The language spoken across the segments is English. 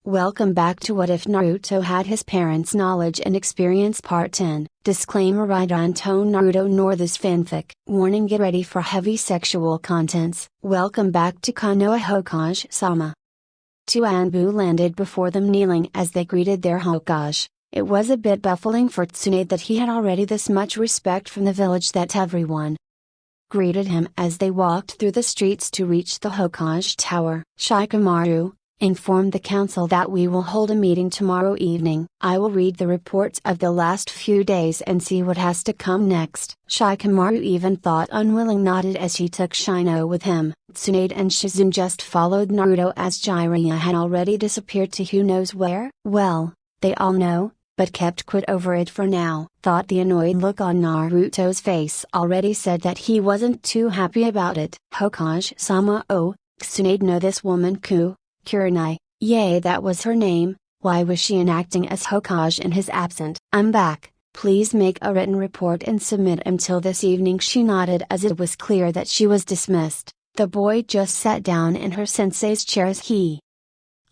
Welcome back to What If Naruto Had His Parents' Knowledge and Experience Part 10. Disclaimer: I don't own Naruto nor this fanfic. Warning: get ready for heavy sexual contents. Welcome back to Konoha Hokage-sama. Two Anbu landed before them kneeling as they greeted their Hokage. It was a bit baffling for Tsunade that he had already this much respect from the village that everyone greeted him as they walked through the streets to reach the Hokage Tower. Shikamaru informed the council that we will hold a meeting tomorrow evening. I will read the reports of the last few days and see what has to come next. Shikamaru, even thought unwilling, nodded as he took Shino with him. Tsunade and Shizune just followed Naruto as Jiraiya had already disappeared to who knows where. Well, they all know, but kept quiet over it for now. Thought the annoyed look on Naruto's face already said that he wasn't too happy about it. Hokage-sama, oh, Tsunade know this woman Kurenai, yay, that was her name. Why was she enacting as Hokage in his absence? I'm back, please make a written report and submit until this evening. She nodded as it was clear that she was dismissed. The boy just sat down in her sensei's chair as he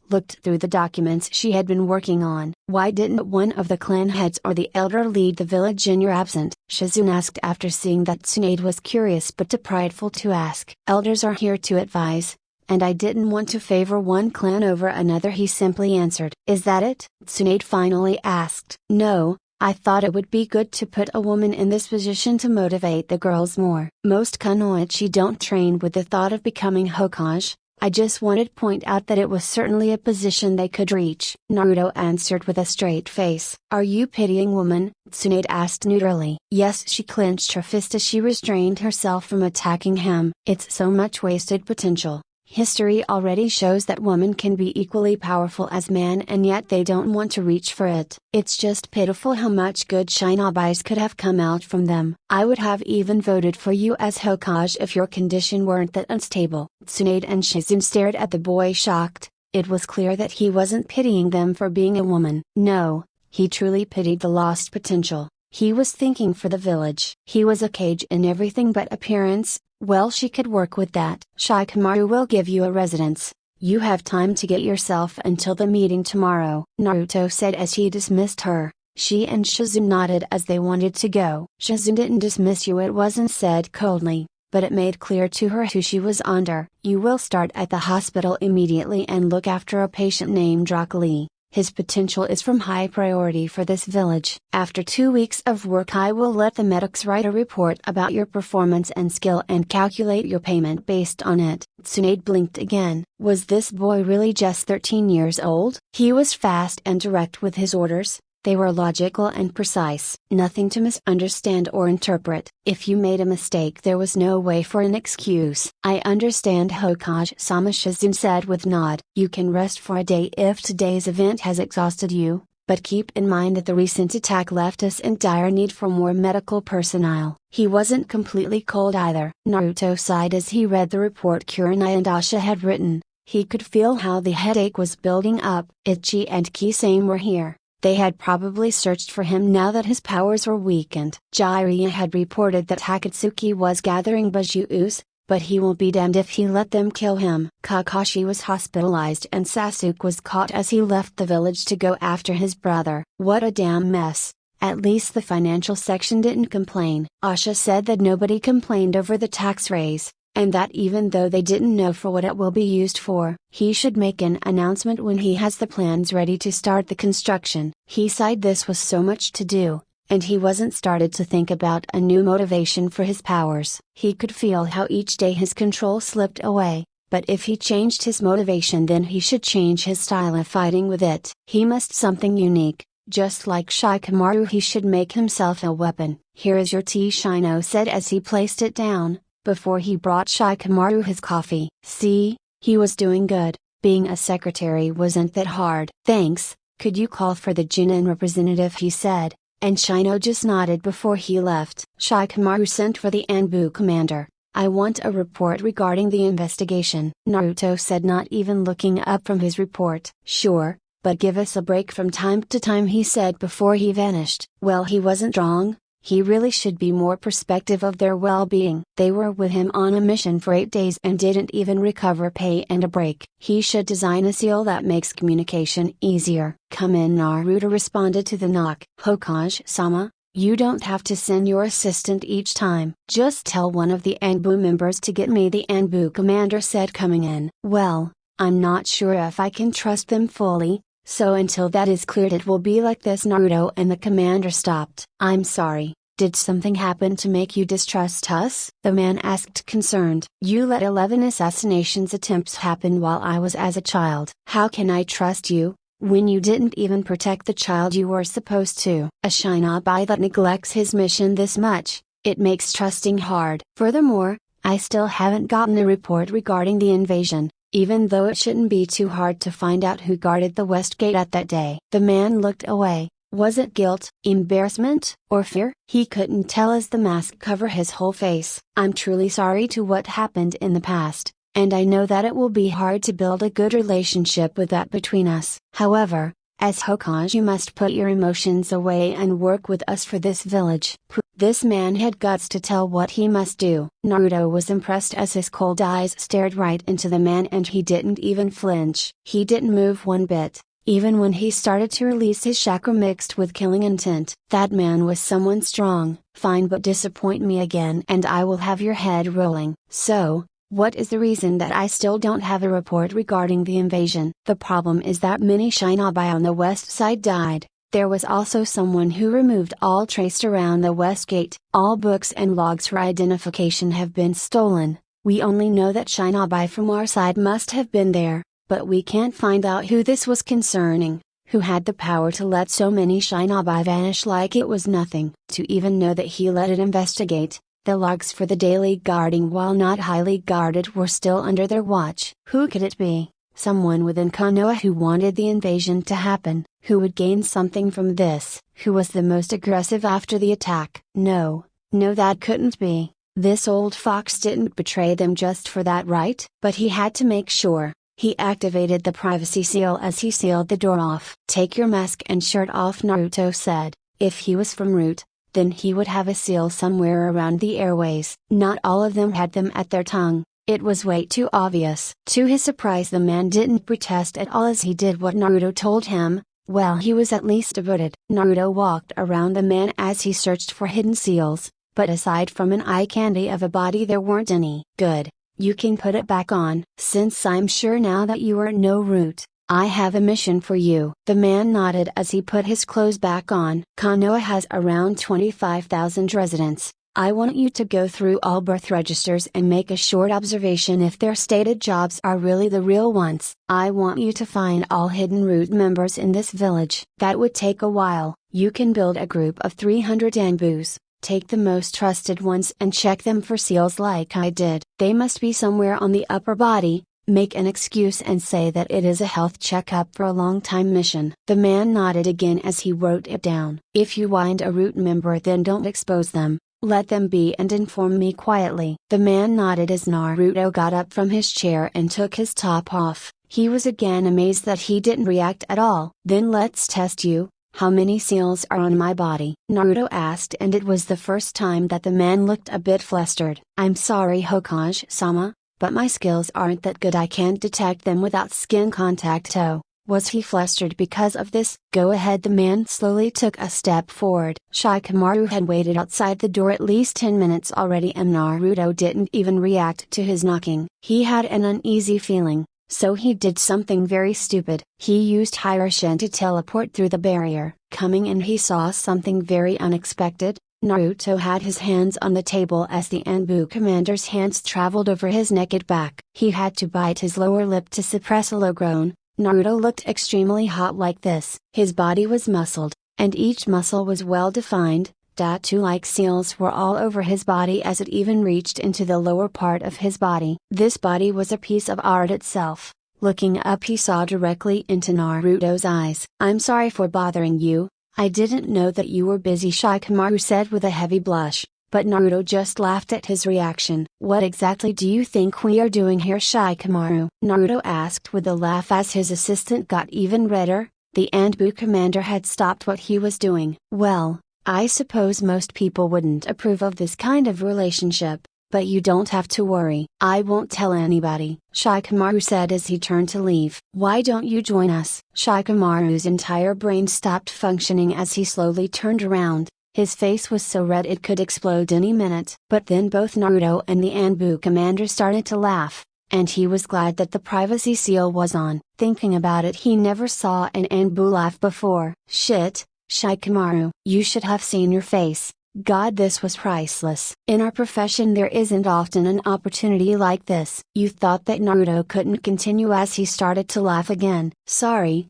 looked through the documents she had been working on. Why didn't one of the clan heads or the elder lead the village in your absence? Shizune asked after seeing that Tsunade was curious but too prideful to ask. Elders are here to advise, and I didn't want to favor one clan over another, he simply answered. Is that it? Tsunade finally asked. No, I thought it would be good to put a woman in this position to motivate the girls more. Most kunoichi don't train with the thought of becoming Hokage. I just wanted to point out that it was certainly a position they could reach. Naruto answered with a straight face. Are you pitying woman? Tsunade asked neutrally. Yes, she clenched her fist as she restrained herself from attacking him. It's so much wasted potential. History already shows that women can be equally powerful as men, and yet they don't want to reach for it. It's just pitiful how much good shinobis could have come out from them. I would have even voted for you as Hokage if your condition weren't that unstable. Tsunade and Shizune stared at the boy shocked. It was clear that he wasn't pitying them for being a woman. No, he truly pitied the lost potential. He was thinking for the village. He was a cage in everything but appearance. Well, she could work with that. Shikamaru will give you a residence. You have time to get yourself until the meeting tomorrow, Naruto said as he dismissed her. She and Shizune nodded as they wanted to go. Shizune didn't dismiss you, it wasn't said coldly, but it made clear to her who she was under. You will start at the hospital immediately and look after a patient named Rock Lee. His potential is from high priority for this village. After 2 weeks of work, I will let the medics write a report about your performance and skill and calculate your payment based on it. Tsunade blinked again. Was this boy really just 13 years old? He was fast and direct with his orders. They were logical and precise. Nothing to misunderstand or interpret. If you made a mistake, there was no way for an excuse. I understand, Hokage-sama, Shizune said with nod. You can rest for a day if today's event has exhausted you, but keep in mind that the recent attack left us in dire need for more medical personnel. He wasn't completely cold either. Naruto sighed as he read the report Kurenai and Asha had written. He could feel how the headache was building up. Ichi and Kisame were here. They had probably searched for him now that his powers were weakened. Jiraiya had reported that Akatsuki was gathering Bijus, but he will be damned if he let them kill him. Kakashi was hospitalized and Sasuke was caught as he left the village to go after his brother. What a damn mess. At least the financial section didn't complain. Asha said that nobody complained over the tax raise, and that even though they didn't know for what it will be used for, he should make an announcement when he has the plans ready to start the construction. He sighed. This was so much to do, and he wasn't started to think about a new motivation for his powers. He could feel how each day his control slipped away, but if he changed his motivation, then he should change his style of fighting with it. He must something unique. Just like Shikamaru, he should make himself a weapon. Here is your tea, Shino said as he placed it down, before he brought Shikamaru his coffee. See, he was doing good. Being a secretary wasn't that hard. Thanks. Could you call for the Junin representative, he said, and Shino just nodded before he left. Shikamaru sent for the Anbu commander. I want a report regarding the investigation, Naruto said, not even looking up from his report. Sure, but give us a break from time to time, he said before he vanished. Well, he wasn't wrong. He really should be more perspective of their well-being. They were with him on a mission for 8 days and didn't even recover pay and a break. He should design a seal that makes communication easier. Come in, Naruto responded to the knock. Hokage-sama, you don't have to send your assistant each time. Just tell one of the Anbu members to get me, the Anbu commander said, coming in. Well, I'm not sure if I can trust them fully, so until that is cleared it will be like this. Naruto and the commander stopped. I'm sorry, did something happen to make you distrust us? The man asked, concerned. You let 11 assassinations attempts happen while I was as a child. How can I trust you when you didn't even protect the child you were supposed to? A shinobi that neglects his mission this much, it makes trusting hard. Furthermore, I still haven't gotten a report regarding the invasion, even though it shouldn't be too hard to find out who guarded the west gate at that day. The man looked away. Was it guilt, embarrassment, or fear? He couldn't tell as the mask covered his whole face. I'm truly sorry to what happened in the past, and I know that it will be hard to build a good relationship with that between us. However, as Hokage you must put your emotions away and work with us for this village. This man had guts to tell what he must do. Naruto was impressed as his cold eyes stared right into the man and he didn't even flinch. He didn't move one bit, even when he started to release his chakra mixed with killing intent. That man was someone strong. Fine, but disappoint me again and I will have your head rolling. So, what is the reason that I still don't have a report regarding the invasion? The problem is that many shinobi on the west side died. There was also someone who removed all trace around the west gate. All books and logs for identification have been stolen. We only know that shinobi from our side must have been there, but we can't find out who this was concerning, who had the power to let so many shinobi vanish like it was nothing. To even know that he let it investigate. The logs for the daily guarding while not highly guarded were still under their watch. Who could it be? Someone within Konoha who wanted the invasion to happen, who would gain something from this, who was the most aggressive after the attack. No, that couldn't be. This old fox didn't betray them just for that, right? But he had to make sure. He activated the privacy seal as he sealed the door off. Take your mask and shirt off, Naruto said. If he was from Root, then he would have a seal somewhere around the airways. Not all of them had them at their tongue. It was way too obvious. To his surprise, the man didn't protest at all as he did what Naruto told him. Well, he was at least averted. Naruto walked around the man as he searched for hidden seals, but aside from an eye candy of a body there weren't any. Good. You can put it back on. Since I'm sure now that you are no Root, I have a mission for you. The man nodded as he put his clothes back on. Konoha has around 25,000 residents. I want you to go through all birth registers and make a short observation if their stated jobs are really the real ones. I want you to find all hidden Root members in this village. That would take a while. You can build a group of 300 Anbus. Take the most trusted ones and check them for seals like I did. They must be somewhere on the upper body. Make an excuse and say that it is a health checkup for a long time mission. The man nodded again as he wrote it down. If you find a Root member, then don't expose them. Let them be and inform me quietly. The man nodded as Naruto got up from his chair and took his top off. He was again amazed that he didn't react at all. Then let's test you. How many seals are on my body? Naruto asked, and it was the first time that the man looked a bit flustered. I'm sorry, Hokage-sama, but my skills aren't that good. I can't detect them without skin contact. Oh, was he flustered because of this? Go ahead. The man slowly took a step forward. Shikamaru had waited outside the door at least 10 minutes already and Naruto didn't even react to his knocking. He had an uneasy feeling. So he did something very stupid. He used Hirshin to teleport through the barrier. Coming in, he saw something very unexpected. Naruto had his hands on the table as the Anbu commander's hands traveled over his naked back. He had to bite his lower lip to suppress a low groan. Naruto looked extremely hot like this. His body was muscled, and each muscle was well defined. Tattoo-like seals were all over his body as it even reached into the lower part of his body. This body was a piece of art itself. Looking up, he saw directly into Naruto's eyes. I'm sorry for bothering you. I didn't know that you were busy, Shikamaru said with a heavy blush, but Naruto just laughed at his reaction. What exactly do you think we are doing here, Shikamaru? Naruto asked with a laugh as his assistant got even redder. The Anbu commander had stopped what he was doing. Well, I suppose most people wouldn't approve of this kind of relationship, but you don't have to worry. I won't tell anybody, Shikamaru said as he turned to leave. Why don't you join us? Shikamaru's entire brain stopped functioning as he slowly turned around. His face was so red it could explode any minute. But then both Naruto and the Anbu commander started to laugh, and he was glad that the privacy seal was on. Thinking about it, he never saw an Anbu laugh before. Shit, Shikamaru, you should have seen your face. God, this was priceless. In our profession there isn't often an opportunity like this. You thought that Naruto couldn't continue as he started to laugh again. Sorry,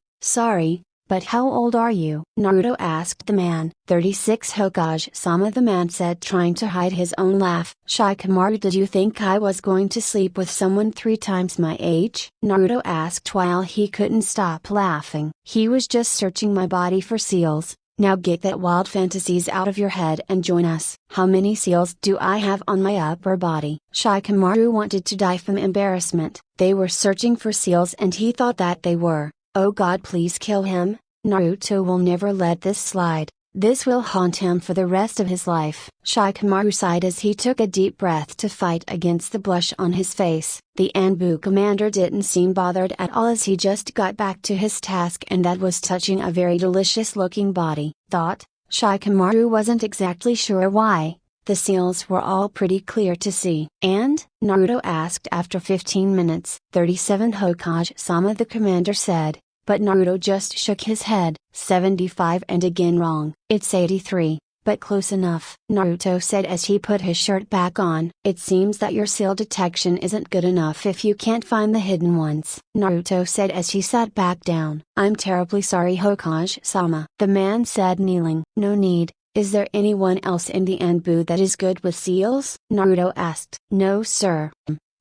but how old are you? Naruto asked the man. 36 Hokage-sama, the man said, trying to hide his own laugh. Shikamaru, did you think I was going to sleep with someone 3 times my age? Naruto asked while he couldn't stop laughing. He was just searching my body for seals. Now get that wild fantasies out of your head and join us. How many seals do I have on my upper body? Shikamaru wanted to die from embarrassment. They were searching for seals and he thought that they were. Oh God, please kill him. Naruto will never let this slide. This will haunt him for the rest of his life. Shikamaru sighed as he took a deep breath to fight against the blush on his face. The Anbu commander didn't seem bothered at all as he just got back to his task, and that was touching a very delicious looking body. Shikamaru wasn't exactly sure why. The seals were all pretty clear to see. And? Naruto asked after 15 minutes. 37 Hokage-sama, the commander said. But Naruto just shook his head. 75 and again wrong. It's 83, but close enough. Naruto said as he put his shirt back on. It seems that your seal detection isn't good enough if you can't find the hidden ones. Naruto said as he sat back down. I'm terribly sorry, Hokage-sama, the man said, kneeling. No need. Is there anyone else in the Anbu that is good with seals? Naruto asked. No sir.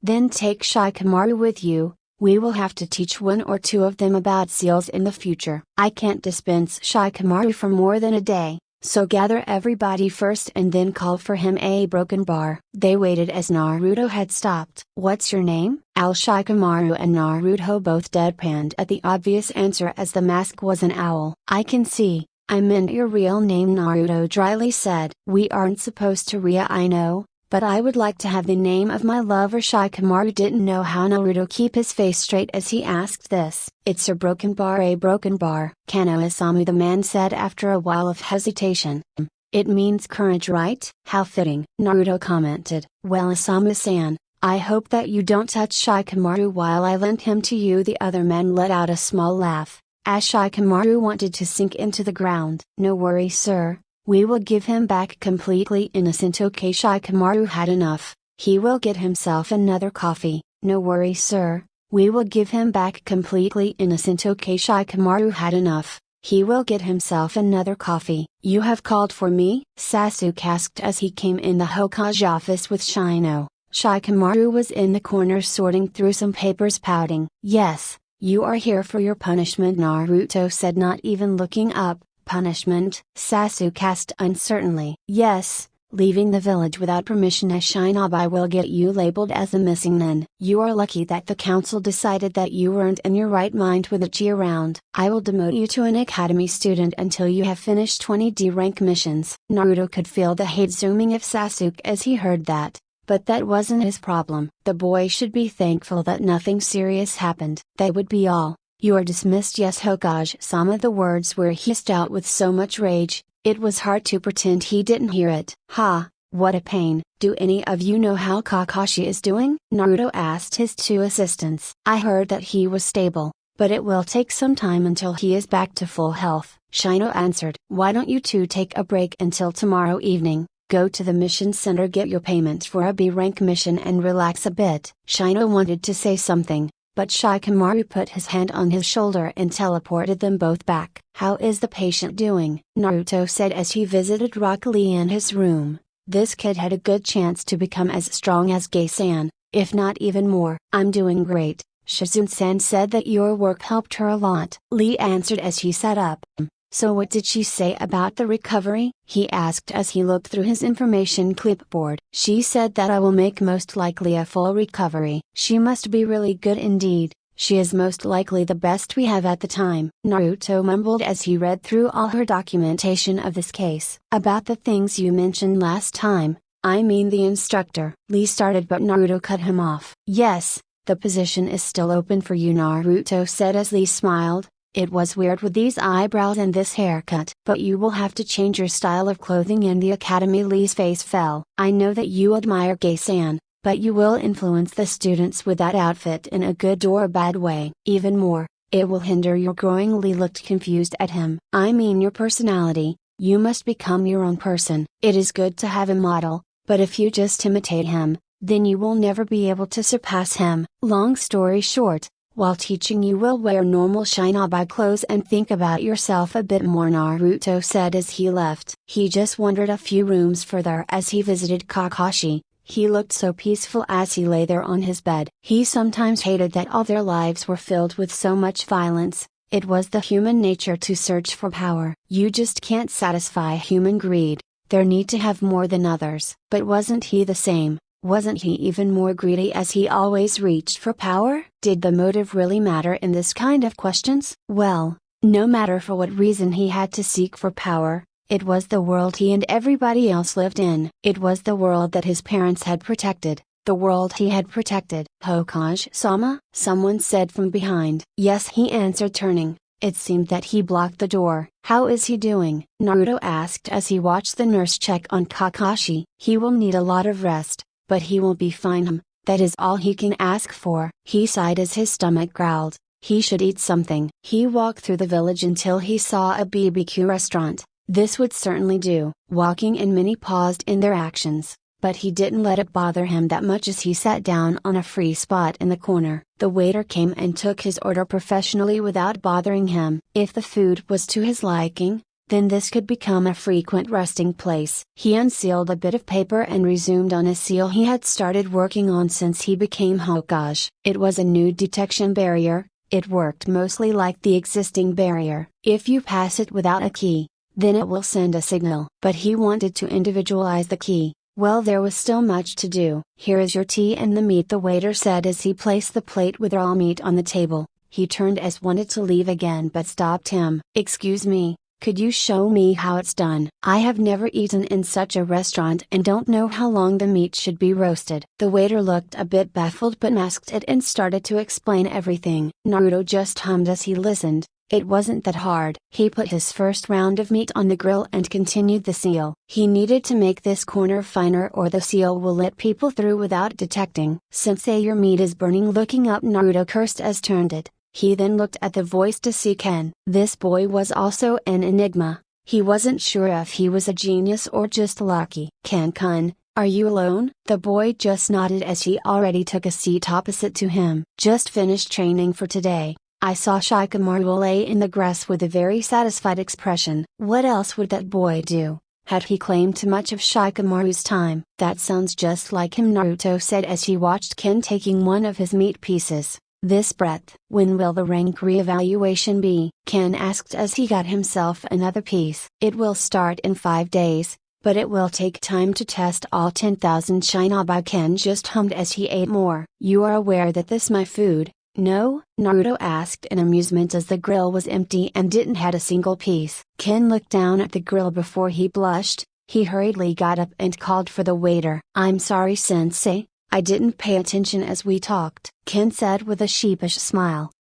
Then take Shikamaru with you. We will have to teach 1 or 2 of them about seals in the future. I can't dispense Shikamaru for more than a day, so gather everybody first and then call for him a broken bar. They waited as Naruto had stopped. What's your name? Owl. Shikamaru and Naruto both deadpanned at the obvious answer as the mask was an owl. I can see. I meant your real name, Naruto dryly said. We aren't supposed to I know, but I would like to have the name of my lover. Shikamaru didn't know how Naruto keep his face straight as he asked this. It's a broken bar. Kanoe-sama, the man said after a while of hesitation. It means courage, right? How fitting, Naruto commented. Well, Isamu-san, I hope that you don't touch Shikamaru while I lent him to you. The other man let out a small laugh, as Shikamaru wanted to sink into the ground. No worry sir, we will give him back completely innocent. Okay, Shikamaru had enough. He will get himself another coffee. No worry sir, we will give him back completely innocent. Okay, Shikamaru had enough. He will get himself another coffee. You have called for me? Sasuke asked as he came in the Hokage office with Shino. Shikamaru was in the corner sorting through some papers, pouting. Yes, you are here for your punishment, Naruto said, not even looking up. Punishment? Sasuke asked uncertainly. Yes, leaving the village without permission as Shinobi will get you labeled as a missing nin. You are lucky that the council decided that you weren't in your right mind with Ichi around. I will demote you to an academy student until you have finished 20 D rank missions. Naruto could feel the hate zooming of Sasuke as he heard that. But that wasn't his problem. The boy should be thankful that nothing serious happened. That would be all. You are dismissed. Yes, Hokage-sama. The words were hissed out with so much rage, it was hard to pretend he didn't hear it. Ha, what a pain. Do any of you know how Kakashi is doing? Naruto asked his 2 assistants. I heard that he was stable, but it will take some time until he is back to full health, Shino answered. Why don't you 2 take a break until tomorrow evening? Go to the mission center, get your payment for a B rank mission and relax a bit. Shino wanted to say something, but Shikamaru put his hand on his shoulder and teleported them both back. How is the patient doing? Naruto said as he visited Rock Lee in his room. This kid had a good chance to become as strong as Gay-san, if not even more. I'm doing great. Shizune-san said that your work helped her a lot, Lee answered as he sat up. So what did she say about the recovery? He asked as he looked through his information clipboard. She said that I will make most likely a full recovery. She must be really good indeed. She is most likely the best we have at the time. Naruto mumbled as he read through all her documentation of this case. About the things you mentioned last time, I mean the instructor. Lee started but Naruto cut him off. Yes, the position is still open for you, Naruto said as Lee smiled. It was weird with these eyebrows and this haircut. But you will have to change your style of clothing in the academy. Lee's face fell. I know that you admire Gay-san, but you will influence the students with that outfit in a good or a bad way. Even more, it will hinder your growing. Lee looked confused at him. I mean your personality, you must become your own person. It is good to have a model, but if you just imitate him, then you will never be able to surpass him. Long story short, while teaching you will wear normal shinobi clothes and think about yourself a bit more, Naruto said as he left. He just wandered a few rooms further as he visited Kakashi. He looked so peaceful as he lay there on his bed. He sometimes hated that all their lives were filled with so much violence. It was the human nature to search for power. You just can't satisfy human greed. There need to have more than others. But wasn't he the same? Wasn't he even more greedy as he always reached for power? Did the motive really matter in this kind of questions? Well, no matter for what reason he had to seek for power, it was the world he and everybody else lived in. It was the world that his parents had protected, the world he had protected. Hokage-sama? Someone said from behind. Yes, he answered, turning. It seemed that he blocked the door. How is he doing? Naruto asked as he watched the nurse check on Kakashi. He will need a lot of rest, but he will be fine. That is all he can ask for. He sighed as his stomach growled. He should eat something. He walked through the village until he saw a BBQ restaurant. This would certainly do. Walking and many paused in their actions, but he didn't let it bother him that much as he sat down on a free spot in the corner. The waiter came and took his order professionally without bothering him. If the food was to his liking, then this could become a frequent resting place. He unsealed a bit of paper and resumed on a seal he had started working on since he became Hokage. It was a new detection barrier. It worked mostly like the existing barrier. If you pass it without a key, then it will send a signal. But he wanted to individualize the key. Well, there was still much to do. Here is your tea and the meat, the waiter said as he placed the plate with raw meat on the table. He turned as wanted to leave again but stopped him. Excuse me, could you show me how it's done? I have never eaten in such a restaurant and don't know how long the meat should be roasted. The waiter looked a bit baffled but masked it and started to explain everything. Naruto just hummed as he listened. It wasn't that hard. He put his first round of meat on the grill and continued the seal. He needed to make this corner finer or the seal will let people through without detecting. Sensei, your meat is burning. Looking up, Naruto cursed as turned it. He then looked at the voice to see Ken. This boy was also an enigma. He wasn't sure if he was a genius or just lucky. Ken-kun, are you alone? The boy just nodded as he already took a seat opposite to him. Just finished training for today. I saw Shikamaru lay in the grass with a very satisfied expression. What else would that boy do? Had he claimed too much of Shikamaru's time? That sounds just like him, Naruto said as he watched Ken taking one of his meat pieces. This breadth. When will the rank re-evaluation be? Ken asked as he got himself another piece. It will start in 5 days, but it will take time to test all 10,000 shinobi. Ken just hummed as he ate more. You are aware that this my food? No? Naruto asked in amusement as the grill was empty and didn't had a single piece. Ken looked down at the grill before he blushed. He hurriedly got up and called for the waiter. I'm sorry, Sensei, I didn't pay attention as we talked, Ken said with a sheepish smile.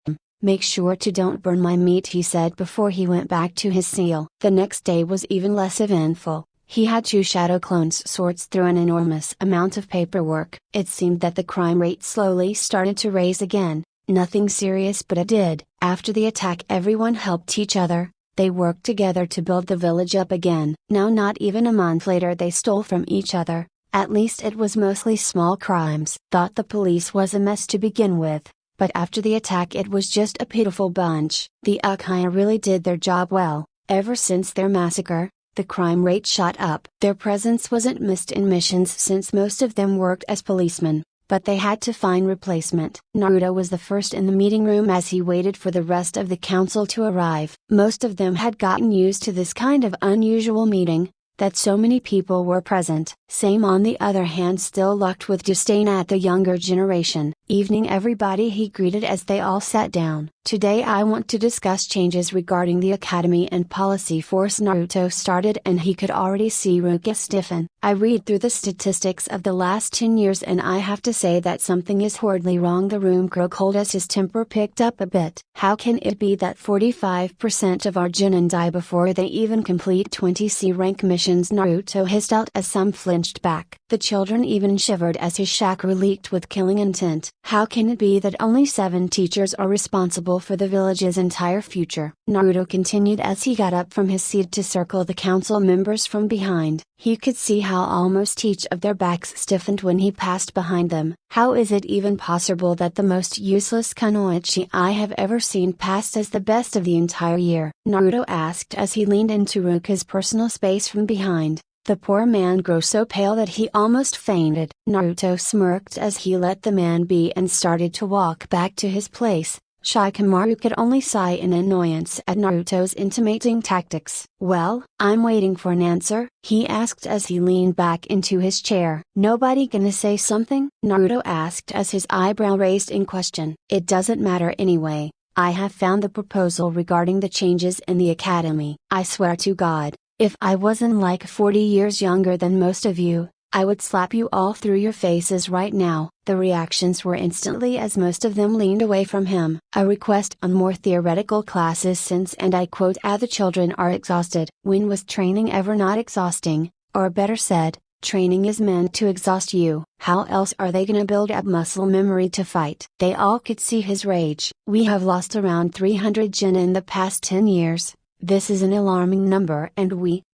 Make sure to don't burn my meat, he said before he went back to his seal. The next day was even less eventful. He had 2 shadow clones sorts through an enormous amount of paperwork. It seemed that the crime rate slowly started to rise again. Nothing serious, but it did. After the attack, everyone helped each other. They worked together to build the village up again. Now, not even a month later, they stole from each other. At least it was mostly small crimes. Thought the police was a mess to begin with, but after the attack it was just a pitiful bunch. The Uchiha really did their job well. Ever since their massacre, the crime rate shot up. Their presence wasn't missed in missions since most of them worked as policemen, but they had to find replacement. Naruto was the first in the meeting room as he waited for the rest of the council to arrive. Most of them had gotten used to this kind of unusual meeting, that so many people were present. Same on the other hand still looked with disdain at the younger generation. Evening everybody he greeted as they all sat down. Today I want to discuss changes regarding the academy and policy force. Naruto started and he could already see Ruka stiffen. I read through the statistics of the last 10 years and I have to say that something is horribly wrong. The room grew cold as his temper picked up a bit. How can it be that 45% of our genin die before they even complete 20 C rank missions? Naruto hissed out as some flinched back. The children even shivered as his chakra leaked with killing intent. How can it be that only 7 teachers are responsible for the village's entire future? Naruto continued as he got up from his seat to circle the council members from behind. He could see how almost each of their backs stiffened when he passed behind them. How is it even possible that the most useless kunoichi I have ever seen passed as the best of the entire year? Naruto asked as he leaned into Ruka's personal space from behind. The poor man grew so pale that he almost fainted. Naruto smirked as he let the man be and started to walk back to his place. Shikamaru could only sigh in annoyance at Naruto's intimidating tactics. "Well, I'm waiting for an answer," he asked as he leaned back into his chair. "Nobody gonna say something?" Naruto asked as his eyebrow raised in question. "It doesn't matter anyway. I have found the proposal regarding the changes in the academy. I swear to God, if I wasn't like 40 years younger than most of you, I would slap you all through your faces right now." The reactions were instantly as most of them leaned away from him. "A request on more theoretical classes since, and I quote, the children are exhausted." When was training ever not exhausting? Or better said, training is meant to exhaust you. How else are they gonna build up muscle memory to fight? They all could see his rage. "We have lost around 300 jin in the past 10 years. This is an alarming number and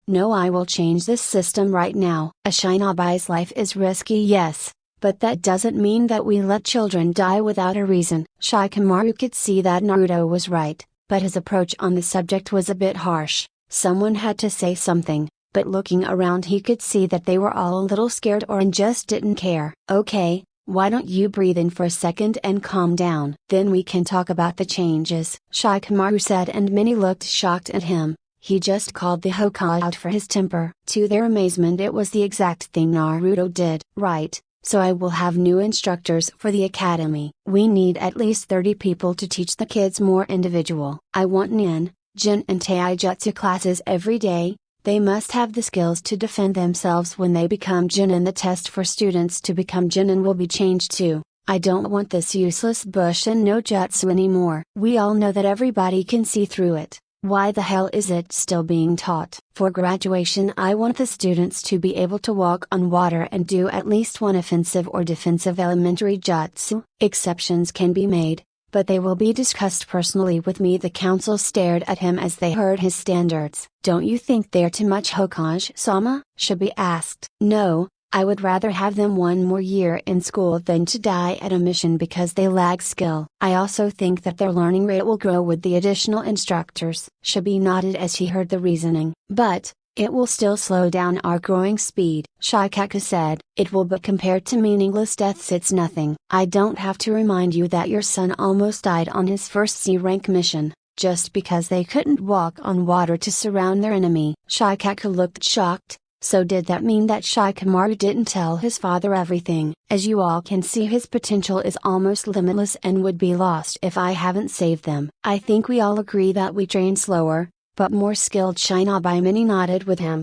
no, I will change this system right now. A shinobi's life is risky, yes, but that doesn't mean that we let children die without a reason." Shikamaru could see that Naruto was right, but his approach on the subject was a bit harsh. Someone had to say something, but looking around he could see that they were all a little scared or just didn't care. "Okay, why don't you breathe in for a second and calm down? Then we can talk about the changes," Shikamaru said, and many looked shocked at him. He just called the Hokage out for his temper. To their amazement it was the exact thing Naruto did. "Right, so I will have new instructors for the academy. We need at least 30 people to teach the kids more individual. I want nin, jin and taijutsu classes every day. They must have the skills to defend themselves when they become Jonin. The test for students to become Jonin will be changed too. I don't want this useless Bushin no Jutsu anymore. We all know that everybody can see through it. Why the hell is it still being taught? For graduation I want the students to be able to walk on water and do at least one offensive or defensive elementary jutsu. Exceptions can be made, but they will be discussed personally with me." The council stared at him as they heard his standards. "Don't you think they're too much, Hokage-sama?" Shibi asked. "No, I would rather have them one more year in school than to die at a mission because they lack skill. I also think that their learning rate will grow with the additional instructors." Shibi nodded as he heard the reasoning. "But, it will still slow down our growing speed," Shikaku said. "It will, but compared to meaningless deaths it's nothing. I don't have to remind you that your son almost died on his first C rank mission, just because they couldn't walk on water to surround their enemy." Shikaku looked shocked. So did that mean that Shikamaru didn't tell his father everything? "As you all can see, his potential is almost limitless and would be lost if I haven't saved them. I think we all agree that we train slower, but more skilled shinobi." Many nodded with him.